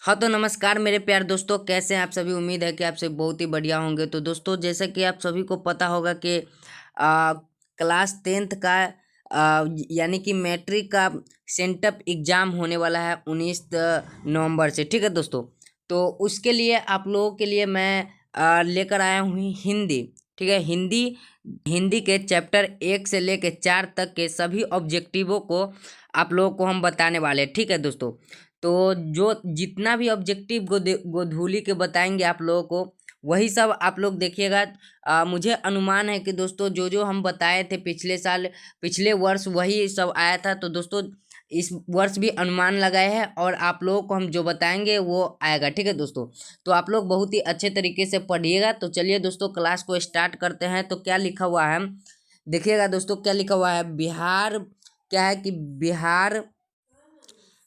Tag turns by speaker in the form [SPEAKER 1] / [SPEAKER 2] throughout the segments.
[SPEAKER 1] हाँ तो नमस्कार मेरे प्यारे दोस्तों, कैसे हैं आप सभी। उम्मीद है कि आप सभी बहुत ही बढ़िया होंगे। तो दोस्तों, जैसा कि आप सभी को पता होगा कि क्लास 10th का यानी कि मैट्रिक का सेंटअप एग्ज़ाम होने वाला है 19 नवंबर से। ठीक है दोस्तों, तो उसके लिए आप लोगों के लिए मैं लेकर आया हूँ हिंदी। ठीक है, हिंदी हिंदी के चैप्टर 1 से लेकर 4 तक के सभी ऑब्जेक्टिवों को आप लोगों को हम बताने वाले हैं। ठीक है दोस्तों, तो जो जितना भी ऑब्जेक्टिव गोधूली के बताएंगे आप लोगों को, वही सब आप लोग देखिएगा। मुझे अनुमान है कि दोस्तों जो जो हम बताए थे पिछले साल, पिछले वर्ष वही सब आया था। तो दोस्तों इस वर्ष भी अनुमान लगाए हैं और आप लोगों को हम जो बताएंगे वो आएगा। ठीक है दोस्तों, तो आप लोग बहुत ही अच्छे तरीके से पढ़िएगा। तो चलिए दोस्तों, क्लास को स्टार्ट करते हैं। तो क्या लिखा हुआ है देखिएगा दोस्तों, क्या लिखा हुआ है। बिहार, क्या है कि बिहार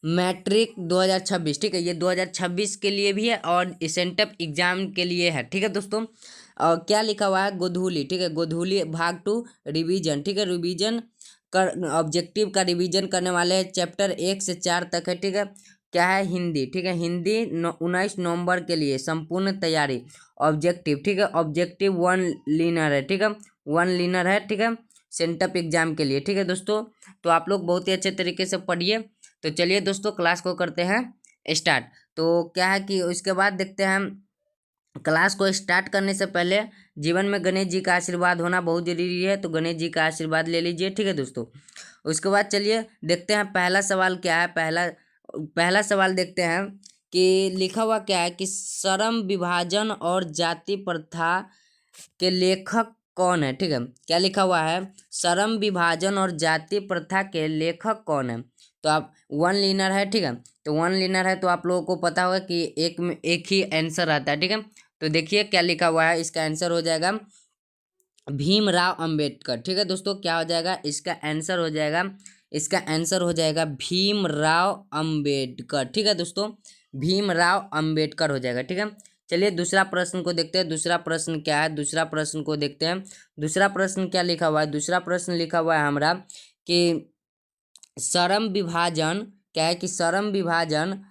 [SPEAKER 1] मैट्रिक 2026। ठीक है, ये 2026 के लिए भी है और सेंटअप एग्जाम के लिए है। ठीक है दोस्तों, और क्या लिखा हुआ है गोधूली। ठीक है, गोधूली भाग 2 रिवीजन। ठीक है, रिवीजन कर ऑब्जेक्टिव का रिवीजन करने वाले हैं। चैप्टर 1 से 4 तक है। ठीक है, क्या है हिंदी। ठीक है, हिंदी 19 नवंबर के लिए संपूर्ण तैयारी। ऑब्जेक्टिव, ठीक है, ऑब्जेक्टिव 1 लीनर है। ठीक है, 1 लीनर है। ठीक है, सेंटअप एग्जाम के लिए। ठीक है दोस्तों, तो आप लोग बहुत ही अच्छे तरीके से पढ़िए। तो चलिए दोस्तों, क्लास को करते हैं स्टार्ट। तो क्या है कि उसके बाद देखते हैं, क्लास को स्टार्ट करने से पहले जीवन में गणेश जी का आशीर्वाद होना बहुत जरूरी है। तो गणेश जी का आशीर्वाद ले लीजिए। ठीक है दोस्तों, उसके बाद चलिए देखते हैं पहला सवाल क्या है। पहला सवाल देखते हैं कि लिखा हुआ क्या है कि श्रम विभाजन और जाति प्रथा के लेखक कौन है। ठीक है, क्या लिखा हुआ है, श्रम विभाजन और जाति प्रथा के लेखक कौन है। तो आप 1 लीनर है। ठीक है, तो 1 लीनर है तो आप लोगों को पता होगा कि एक में एक ही आंसर आता है। ठीक है, तो देखिए क्या लिखा हुआ है, इसका आंसर हो जाएगा भीमराव अंबेडकर। ठीक है दोस्तों, क्या हो जाएगा, इसका आंसर हो जाएगा, इसका आंसर हो जाएगा भीमराव अंबेडकर। ठीक है दोस्तों, भीमराव अंबेडकर हो जाएगा। ठीक है, चलिए दूसरा प्रश्न को देखते हैं। दूसरा प्रश्न क्या है, दूसरा प्रश्न को देखते हैं। दूसरा प्रश्न क्या लिखा हुआ है, दूसरा प्रश्न लिखा हुआ है हमारा कि श्रम विभाजन, क्या है कि श्रम विभाजन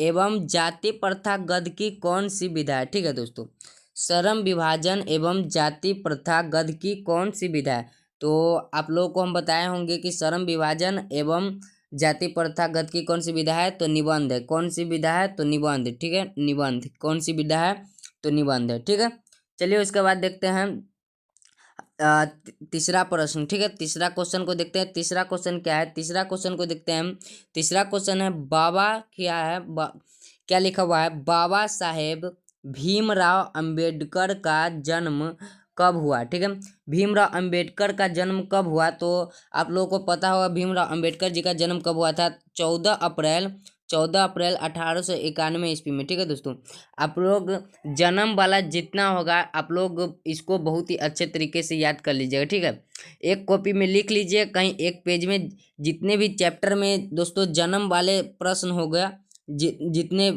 [SPEAKER 1] एवं जाति प्रथा गद की कौन सी विधा है। ठीक है दोस्तों, श्रम विभाजन एवं जाति प्रथा गद की कौन सी विधा है। तो आप लोगों को हम बताए होंगे कि श्रम विभाजन एवं जाति प्रथा गद की कौन सी विधा है। तो निबंध है। कौन सी विधा है, तो निबंध। ठीक है, निबंध। कौन सी विधा है, तो निबंध है। ठीक है, चलिए उसके बाद देखते हैं तीसरा प्रश्न। ठीक है, तीसरा क्वेश्चन को देखते हैं। तीसरा क्वेश्चन क्या है, तीसरा क्वेश्चन को देखते हैं हम। तीसरा क्वेश्चन है बाबा, क्या है क्या लिखा हुआ है, बाबा साहेब भीमराव अंबेडकर का जन्म कब हुआ। ठीक है, भीमराव अंबेडकर का जन्म कब हुआ। तो आप लोगों को पता होगा भीमराव अंबेडकर जी का जन्म कब हुआ था, 14 अप्रैल 1891 ईस्वी में। ठीक है दोस्तों, आप लोग जन्म वाला जितना होगा आप लोग इसको बहुत ही अच्छे तरीके से याद कर लीजिएगा। ठीक है, एक कॉपी में लिख लीजिए, कहीं एक पेज में जितने भी चैप्टर में दोस्तों जन्म वाले प्रश्न हो गया, जितने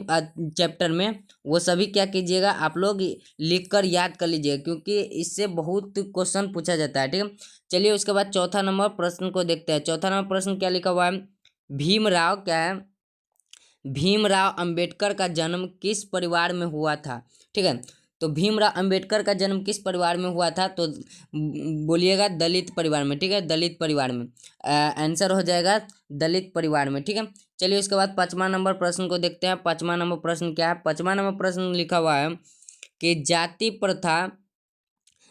[SPEAKER 1] चैप्टर में, वो सभी क्या कीजिएगा आप लोग लिख कर याद कर लीजिएगा, क्योंकि इससे बहुत क्वेश्चन पूछा जाता है। ठीक है, चलिए उसके बाद चौथा नंबर प्रश्न को देखते हैं। चौथा नंबर प्रश्न क्या लिखा हुआ है, भीमराव, क्या है, भीमराव अंबेडकर का जन्म किस परिवार में हुआ था। ठीक है, तो भीमराव अंबेडकर का जन्म किस परिवार में हुआ था। तो बोलिएगा दलित परिवार में। ठीक है, दलित परिवार में। आंसर हो जाएगा दलित परिवार में। ठीक है, चलिए उसके बाद 5वां नंबर प्रश्न को देखते हैं। 5वां नंबर प्रश्न क्या है, 5वां नंबर प्रश्न लिखा हुआ है कि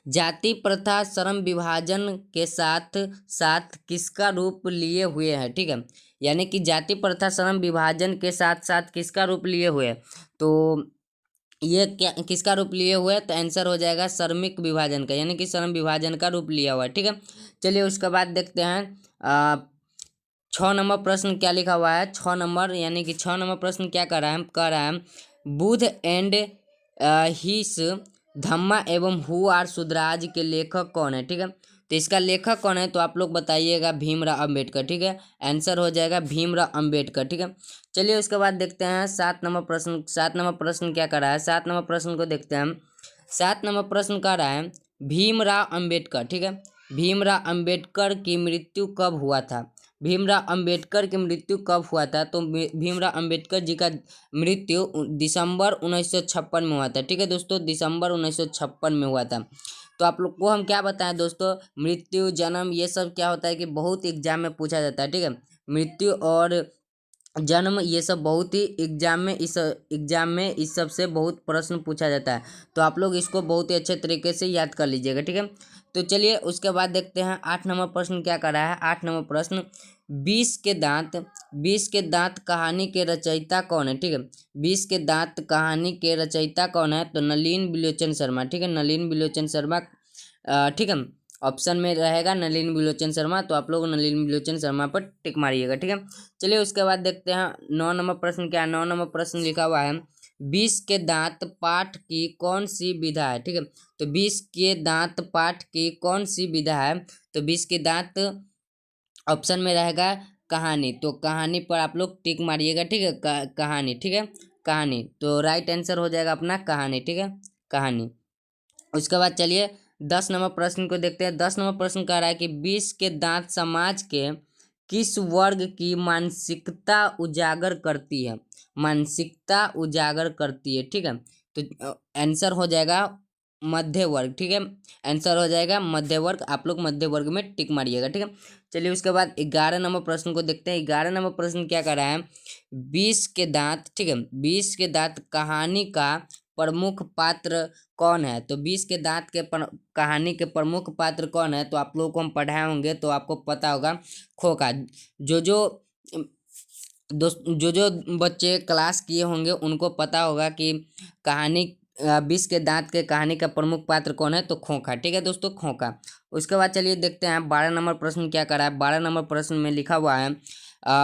[SPEAKER 1] जाति प्रथा श्रम विभाजन के साथ साथ किसका रूप लिए हुए है। ठीक है, यानी कि जाति प्रथा श्रम विभाजन के साथ साथ किसका रूप लिए हुए है। तो ये क्या किसका रूप लिए हुए है, तो आंसर हो जाएगा श्रमिक विभाजन का, यानी कि श्रम विभाजन का रूप लिया हुआ है। ठीक है, चलिए उसके बाद देखते हैं 6 नंबर प्रश्न क्या लिखा हुआ है। 6 नंबर, यानी कि 6 नंबर प्रश्न क्या कर रहा है बुध एंड हिस धम्मा एवं हु आर सुधराज के लेखक कौन है। ठीक है, तो इसका लेखक कौन है, तो आप लोग बताइएगा भीमराव अंबेडकर। ठीक है, आंसर हो जाएगा भीमराव अंबेडकर। ठीक है, चलिए उसके बाद देखते हैं 7 नंबर प्रश्न। 7 नंबर प्रश्न क्या कर रहा है, 7 नंबर प्रश्न को देखते हैं हम। 7 नंबर प्रश्न कर रहा है भीमराव अंबेडकर। ठीक है, भीमराव अंबेडकर की मृत्यु कब हुआ था। भीमराव अंबेडकर की मृत्यु कब हुआ था? तो भीमराव अंबेडकर जी का मृत्यु दिसंबर 1956 में हुआ था। ठीक है दोस्तों, दिसंबर 1956 में हुआ था। तो आप लोग को हम क्या बताएं दोस्तों, मृत्यु, जन्म, ये सब क्या होता है कि बहुत एग्जाम में पूछा जाता है। ठीक है, मृत्यु और जन्म ये सब बहुत ही एग्जाम में इस सब से बहुत प्रश्न पूछा जाता है। तो आप लोग इसको बहुत ही अच्छे तरीके से याद कर लीजिएगा। ठीक है, तो चलिए उसके बाद देखते हैं 8 नंबर प्रश्न क्या कर रहा है। 8 नंबर प्रश्न, बीस के दांत, बीस के दांत कहानी के रचयिता कौन है? ठीक है, बीस के दांत कहानी के रचयिता कौन है? तो नलिन बिलोचन शर्मा। ठीक है, नलिन बिलोचन शर्मा। ठीक है, ऑप्शन में रहेगा नलिन बिलोचन शर्मा, तो आप लोग नलिन बिलोचन शर्मा पर टिक मारिएगा। ठीक है, चलिए उसके बाद देखते हैं 9 नंबर प्रश्न क्या है। 9 नंबर प्रश्न लिखा हुआ है, बीस के दांत पाठ की कौन सी विधा है? ठीक है, तो बीस के दांत पाठ की कौन सी विधा है? तो बीस के दांत ऑप्शन में रहेगा कहानी, तो कहानी पर आप लोग टिक मारिएगा। ठीक है, कहानी। ठीक है, कहानी, तो राइट आंसर हो जाएगा अपना कहानी। ठीक है, कहानी। उसके बाद चलिए 10 नंबर प्रश्न को देखते हैं। 10 नंबर प्रश्न कह रहा है कि बीस के दांत समाज के किस वर्ग की मानसिकता उजागर करती है? मानसिकता उजागर करती है। ठीक है, तो आंसर हो जाएगा मध्य वर्ग। ठीक है, आंसर हो जाएगा मध्य वर्ग। आप लोग मध्य वर्ग में टिक मारिएगा। ठीक है, चलिए उसके बाद 11 नंबर प्रश्न को देखते हैं। 11 नंबर प्रश्न क्या कर रहा है, बीस के दांत, ठीक है, बीस के दांत कहानी का प्रमुख पात्र कौन है? तो बीस के दांत के कहानी के प्रमुख पात्र कौन है? तो आप लोगों को हम पढ़ाए होंगे तो आपको पता होगा, खोखा। जो जो दोस्त, जो बच्चे क्लास किए होंगे उनको पता होगा कि कहानी बीस के दांत के कहानी का प्रमुख पात्र कौन है? तो खोखा। ठीक है दोस्तों, खोखा। उसके बाद चलिए देखते हैं 12 नंबर प्रश्न क्या करा है। 12 नंबर प्रश्न में लिखा हुआ है,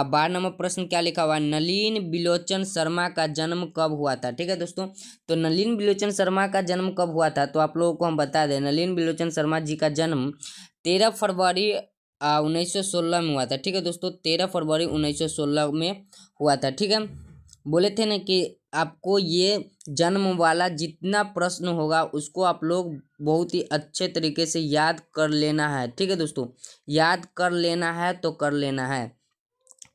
[SPEAKER 1] 12 नंबर प्रश्न क्या लिखा हुआ है, नलिन बिलोचन शर्मा का जन्म कब हुआ था? ठीक है दोस्तों, तो नलिन बिलोचन शर्मा का जन्म कब हुआ था? तो आप लोगों को हम बता दें, नलिन बिलोचन शर्मा जी का जन्म 13 फरवरी 1916 में हुआ था। ठीक है दोस्तों, 13 फरवरी 1916 में हुआ था। ठीक है, बोले थे ना कि आपको ये जन्म वाला जितना प्रश्न होगा उसको आप लोग बहुत ही अच्छे तरीके से याद कर लेना है। ठीक है दोस्तों, याद कर लेना है तो कर लेना है,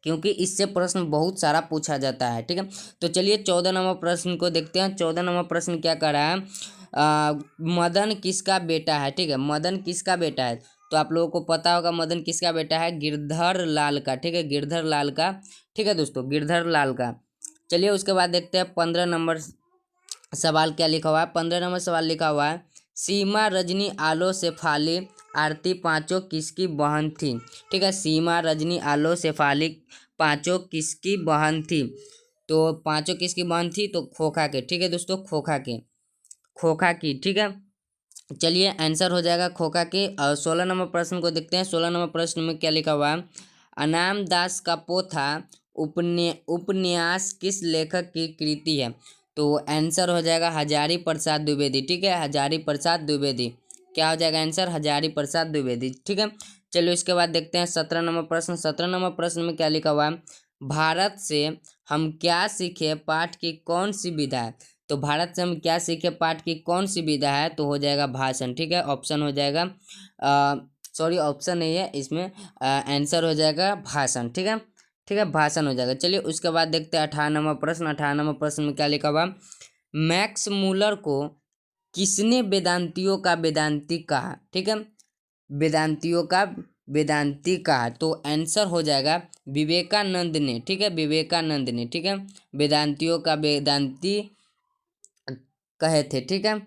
[SPEAKER 1] क्योंकि इससे प्रश्न बहुत सारा पूछा जाता है। ठीक है, तो चलिए 14 नंबर प्रश्न को देखते हैं। 14 नंबर प्रश्न क्या कर रहा है, मदन किसका बेटा है? ठीक है, मदन किसका बेटा है? तो आप लोगों को पता होगा मदन किसका बेटा है, गिरधर लाल का। ठीक है, गिरधर लाल का। ठीक है दोस्तों, गिरधर लाल का। चलिए उसके बाद देखते हैं 15 नंबर सवाल क्या लिखा हुआ है। 15 नंबर सवाल लिखा हुआ है, सीमा, रजनी, आलो, शेफाली, आरती पांचों किसकी बहन थी? ठीक है, सीमा, रजनी, आलो, शेफाली पांचों किसकी बहन थी? तो पांचों किसकी बहन थी? तो खोखा के। ठीक है दोस्तों, खोखा के, खोखा की। ठीक है, चलिए आंसर हो जाएगा खोखा के। और 16 नंबर प्रश्न को देखते हैं। 16 नंबर प्रश्न में क्या लिखा हुआ है, अनाम दास का पोथा उपन्यास किस लेखक की कृति है? तो आंसर हो जाएगा हजारी प्रसाद द्विवेदी। ठीक है, हजारी प्रसाद द्विवेदी। क्या हो जाएगा आंसर, हजारी प्रसाद द्विवेदी। ठीक है, चलिए उसके बाद देखते हैं 17 नंबर प्रश्न। 17 नंबर प्रश्न में क्या लिखा हुआ है, भारत से हम क्या सीखे पाठ की कौन सी विधा है? तो भारत से हम क्या सीखे पाठ की कौन सी विधा है? तो हो जाएगा भाषण। ठीक है, ऑप्शन हो जाएगा, सॉरी ऑप्शन नहीं है इसमें, आंसर हो जाएगा भाषण। ठीक है, ठीक है, भाषण हो जाएगा। चलिए उसके बाद देखते हैं 18 नंबर प्रश्न। 18 नंबर प्रश्न में क्या लिखा हुआ, मैक्स मूलर को किसने वेदांतियों का वेदांती कहा? ठीक है, वेदांतियों का वेदांती कहा, तो आंसर हो जाएगा विवेकानंद ने। ठीक है, विवेकानंद ने। ठीक है, वेदांतियों का वेदांती कहे थे। ठीक है,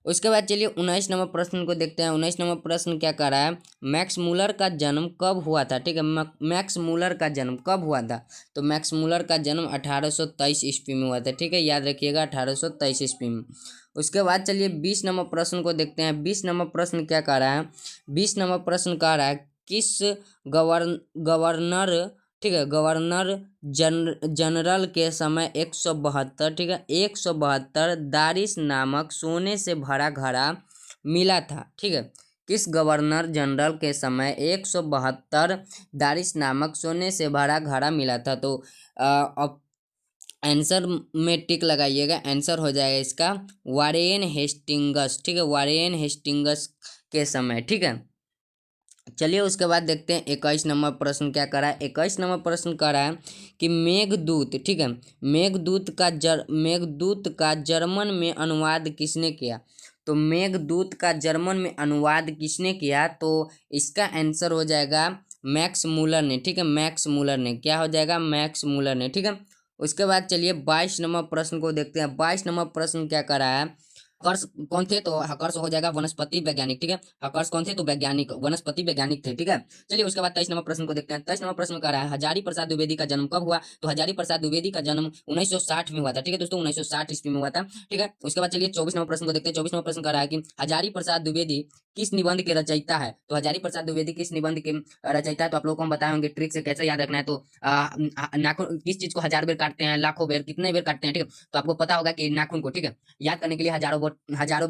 [SPEAKER 1] उसके बाद चलिए 19 नंबर प्रश्न को देखते हैं। 19 नंबर प्रश्न क्या कह रहा है, मैक्स मूलर का जन्म कब हुआ था? ठीक है, मैक्स मूलर का जन्म कब हुआ था? तो मैक्स मूलर का जन्म 1823 ईस्वी में हुआ था। ठीक है, याद रखिएगा 1823 ईस्वी में। उसके बाद चलिए 20 नंबर प्रश्न को देखते हैं। 20 नंबर प्रश्न क्या कह रहा है, 20 नंबर प्रश्न कह रहा है, किस गवर्नर, ठीक है, गवर्नर जनरल के समय 172, ठीक है, 172 दारिस नामक सोने से भरा घड़ा मिला था? ठीक है, किस गवर्नर जनरल के समय 172 दारिस नामक सोने से भरा घड़ा मिला था? तो आंसर में टिक लगाइएगा, आंसर हो जाएगा इसका वारेन हेस्टिंगस। ठीक है, वारेन हेस्टिंगस के समय। ठीक है, चलिए उसके बाद देखते हैं 21 नंबर प्रश्न क्या कर रहा है। 21 नंबर प्रश्न कह रहा है कि मेघदूत, ठीक है, मेघदूत का जर्मन में अनुवाद किसने किया। तो मेघदूत का जर्मन में अनुवाद किसने किया, तो इसका आंसर हो जाएगा मैक्स मूलर ने, ठीक है, मैक्स मूलर ने, क्या हो जाएगा, मैक्स मूलर ने, ठीक है। उसके बाद चलिए 22 नंबर प्रश्न को देखते हैं। 22 नंबर प्रश्न क्या कर रहा है, हकर्स कौन थे, तो हकर्स हो जाएगा वनस्पति वैज्ञानिक, ठीक है, हकर्स कौन थे, तो वैज्ञानिक, वनस्पति वैज्ञानिक थे, ठीक है। चलिए उसके बाद 23 नंबर प्रश्न को देखते हैं। 23 नंबर प्रश्न कर रहा है हजारी प्रसाद द्विवेदी का जन्म कब हुआ, तो हजारी प्रसाद द्विवेदी का जन्म 1960 में हुआ था, ठीक है दोस्तों, 1960 ईस्वी में हुआ था, ठीक है। उसके बाद चलिए 24 नंबर प्रश्न को देखते हैं। 24 नंबर प्रश्न कर रहा है कि हजारी प्रसाद द्विवेदी किस निबंध के रचयिता है, तो हजारी प्रसाद द्विवेदी किस निबंध के रचयिता है, तो आप लोगों को हम बताए होंगे ट्रिक से कैसे याद रखना है। तो नाखून किस चीज को 1000 बेर काटते हैं, लाखों बेर, कितने बेर काटते हैं, ठीक है, तो आपको पता होगा कि नाखून को, ठीक है, याद करने के लिए हजारों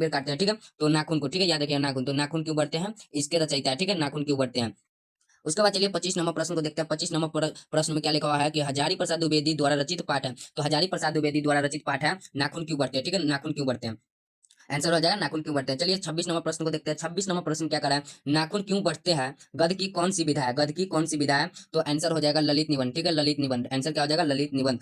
[SPEAKER 1] बेर काटते हैं, ठीक है, तो नाखून को, ठीक है, याद रखिए नाखून, तो नाखून क्यों बढ़ते हैं, इसके रचयिता है, ठीक है, नाखून क्यों बढ़ते हैं। उसके बाद चलिए 25 नंबर प्रश्न को देखते हैं। 25 नंबर प्रश्न में क्या लिखा हुआ है कि हजारी प्रसाद द्विवेदी द्वारा रचित पाठ है, तो हजारी प्रसाद द्विवेदी द्वारा रचित पाठ है नाखून क्यों बढ़ते हैं, ठीक है, नाखून क्यों बढ़ते हैं, आंसर हो जाएगा नाखून क्यों बढ़ते हैं। चलिए 26 नंबर प्रश्न को देखते हैं। 26 नंबर प्रश्न क्या करा है, नाखून क्यों बढ़ते हैं, गध की कौन सी विधा है, गध की कौन सी विधा है, तो आंसर हो जाएगा ललित निबंध, ठीक है, ललित निबंध, आंसर क्या हो जाएगा, ललित निबंध।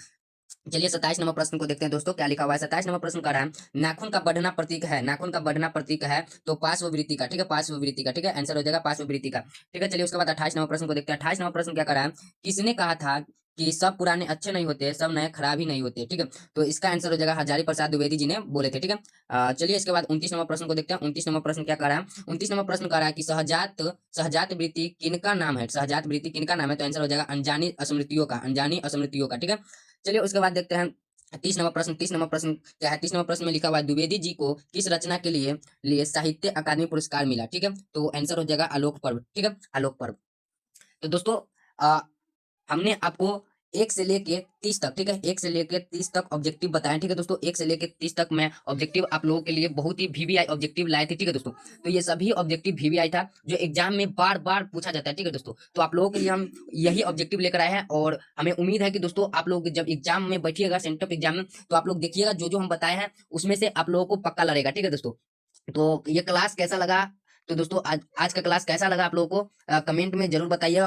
[SPEAKER 1] चलिए 27 नंबर प्रश्न को देखते हैं दोस्तों, क्या लिखा हुआ है। 27 नंबर प्रश्न का रहा है नाखून का बढ़ना प्रतीक है, नाखून का बढ़ना प्रतीक है तो पार्श्ववृत्ति का, ठीक है, पार्श्ववृत्ति का, ठीक है, आंसर हो जाएगा पार्श्ववृत्ति का, ठीक है। चलिए उसके बाद 28 नंबर प्रश्न को देखते हैं। 28 नंबर प्रश्न क्या कर रहा है, किसने कहा था कि सब पुराने अच्छे नहीं होते, सब नए खराब ही नहीं होते, ठीक है, तो इसका आंसर हो जाएगा हजारी प्रसाद द्विवेदी जी ने बोले थे, ठीक है। चलिए इसके बाद 29 नंबर प्रश्न को देखते हैं। 29 नंबर प्रश्न क्या कर रहा है, 29 नंबर प्रश्न कर रहा है कि सहजात सहजात वृत्ति किनका नाम है, सहजात वृत्ति किनका नाम है, तो आंसर हो जाएगा अनजानी स्मृतियों का, अनजानी स्मृतियों का, ठीक है। चलिए उसके बाद देखते हैं 30 नंबर प्रश्न। 30 नंबर प्रश्न क्या है, 30 नंबर प्रश्न में लिखा हुआ है द्विवेदी जी को किस रचना के लिए साहित्य अकादमी पुरस्कार मिला, ठीक है, तो आंसर हो जाएगा आलोक पर्व, ठीक है, आलोक पर्व। तो दोस्तों हमने आपको 1 से लेके 30 तक, ठीक है, 1 से लेके 30 तक ऑब्जेक्टिव बताए, ठीक है दोस्तों, 1 से लेके 30 तक मैं ऑब्जेक्टिव आप लोगों के लिए बहुत ही वीवीआई ऑब्जेक्टिव लाए थे, ठीक है दोस्तों। तो ये सभी ऑब्जेक्टिव वीवीआई था जो एग्जाम में बार बार पूछा जाता है, ठीक है दोस्तों। तो आप लोगों के लिए हम यही ऑब्जेक्टिव लेकर आए हैं और हमें उम्मीद है कि दोस्तों आप लोग जब एग्जाम में बैठिएगा, सेंटर एग्जाम में, तो आप लोग देखिएगा जो जो हम बताए हैं उसमें से आप लोगों को पक्का लगेगा, ठीक है दोस्तों। तो ये क्लास कैसा लगा, तो दोस्तों आज आज का क्लास कैसा लगा आप लोगों को कमेंट में जरूर बताइएगा।